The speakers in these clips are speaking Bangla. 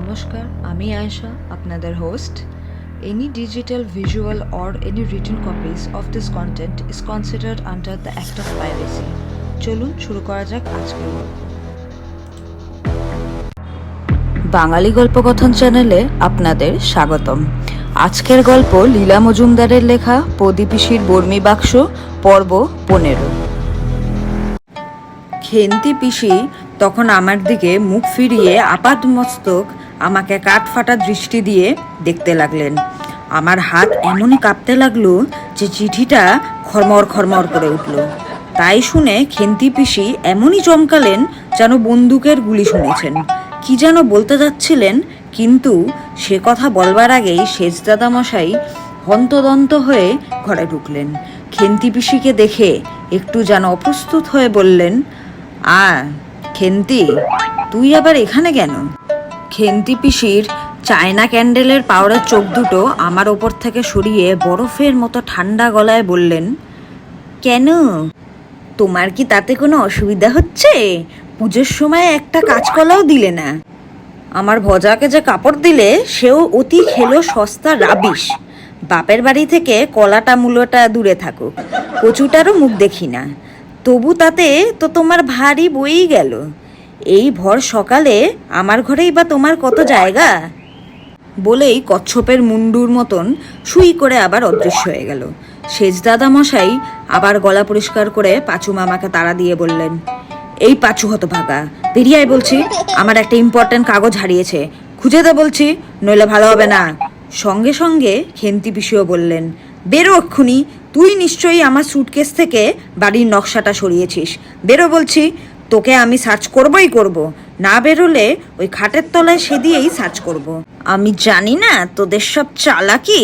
নমস্কার, আমি আয়েশা, আপনাদের host. Any digital, visual, or any written copies of this content is considered under the Act of Piracy. চলুন শুরু করা যাক আজকের গল্প। বাঙালি গল্পকথন চ্যানেলে আপনাদের স্বাগতম। আজকের গল্প লীলা মজুমদারের লেখা পদী-পিসির বর্মী বাক্স, পর্ব 15। খেন্তি পিসি তখন আমার দিকে মুখ ফিরিয়ে আপাদমস্তক আমাকে কাঠফাটা দৃষ্টি দিয়ে দেখতে লাগলেন। আমার হাত এমনই কাঁপতে লাগলো যে চিঠিটা খরমর খরমর করে উঠল। তাই শুনে খেন্তি পিসি এমনই চমকালেন যেন বন্দুকের গুলি শুনেছেন। কি যেন বলতে যাচ্ছিলেন, কিন্তু সে কথা বলবার আগেই সেজদাদামশাই হন্তদন্ত হয়ে ঘরে ঢুকলেন। খেন্তি পিসিকে দেখে একটু যেন অপ্রস্তুত হয়ে বললেন, খেন্তি, তুই আবার এখানে কেন? খেন্তি পিসির চায়না ক্যান্ডেলের পাওয়ারের চোখ দুটো আমার ওপর থেকে সরিয়ে বরফের মতো ঠান্ডা গলায় বললেন, কেন? তোমার কি তাতে কোনো অসুবিধা হচ্ছে? পুজোর সময় একটা কাঁচকলাও দিলে না। আমার ভজাকে যে কাপড় দিলে সেও অতি খেলো সস্তা রাবিশ। বাপের বাড়ি থেকে কলাটা মূলোটা দূরে থাকুক, কচুটারও মুখ দেখি না, তবু তাতে তো তোমার ভারী বই গেল। এই ভর সকালে আমার ঘরেই বা তোমার কত জায়গা? বলেই কচ্ছপের মুন্ডুর মতন সুই করে আবার অদৃশ্য হয়ে গেল। সেজদাদামশাই আবার গলা পরিষ্কার করে পাঁচু মামাকে তাড়া দিয়ে বললেন, এই পাঁচু হতভাগা, বেরিয়ে আয় বলছি, আমার একটা ইম্পর্ট্যান্ট কাগজ হারিয়েছে, খুঁজে দে বলছি, নইলে ভালো হবে না। সঙ্গে সঙ্গে খেন্তি পিসিও বললেন, বেরো এক্ষুনি, তুই নিশ্চয়ই আমার সুটকেস থেকে বাড়ির নকশাটা সরিয়েছিস, বেরো বলছি, তোকে আমি সার্চ করবই করব, না বেরোলে ওই খাটের তলায় সে দিয়েই সার্চ করব। আমি জানি না তোদের সব চালাকি,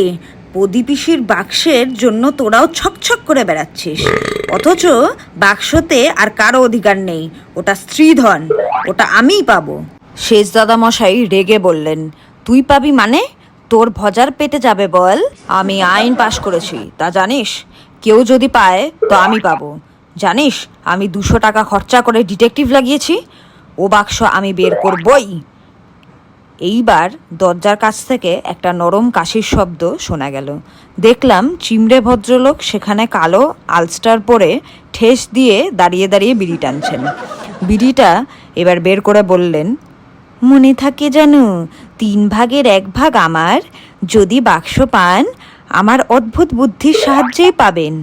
পদী-পিসির বাক্সের জন্য তোরাও ছকছক করে বেড়াচ্ছিস, অথচ বাক্সতে আর কারো অধিকার নেই, ওটা স্ত্রীধন, ওটা আমিই পাবো। সেজদাদামশাই রেগে বললেন, তুই পাবি মানে? তোর ভজার পেটে যাবে বল? আমি আইন পাশ করেছি, তা জানিস? কেউ যদি পায় তো আমি পাবো। জানিস আমি 200 টাকা খরচা করে ডিটেকটিভ লাগিয়েছি, ও বাক্স আমি বের করবই। এইবার দরজার কাছ থেকে একটা নরম কাশির শব্দ শোনা গেল। দেখলাম চিমড়ে ভদ্রলোক সেখানে কালো আলস্টার পরে ঠেস দিয়ে দাঁড়িয়ে দাঁড়িয়ে বিড়ি টানছেন। বিড়িটা এবার বের করে বললেন, মনে থাকে জানো, 3 ভাগের 1 ভাগ আমার। যদি বাক্স পান, আমার অদ্ভুত বুদ্ধির সাহায্যেই পাবেন।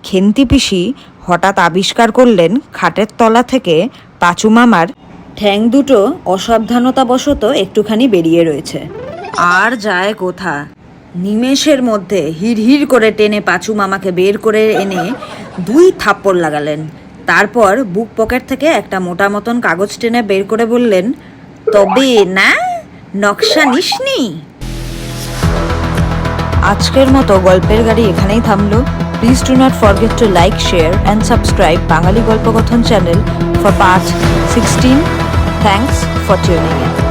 খেন্তি পিসি হঠাৎ আবিষ্কার করলেন খাটের তলা থেকে পাঁচু মামার ঠ্যাং দুটো অসাবধানতাবশত একটুখানি বেরিয়ে রয়েছে। আর যায় কোথা, নিমেষের মধ্যে হিড়হিড় করে টেনে পাঁচু মামাকে বের করে এনে 2 থাপ্পড় লাগালেন। তারপর বুক পকেট থেকে একটা মোটা মতন কাগজ টেনে বের করে বললেন, তবে না, নকশা নিসনি? আজকের মতো গল্পের গাড়ি এখানেই থামলো। Please do not forget to like, share and subscribe Bangali Golpokothan channel for part 16. Thanks for tuning in.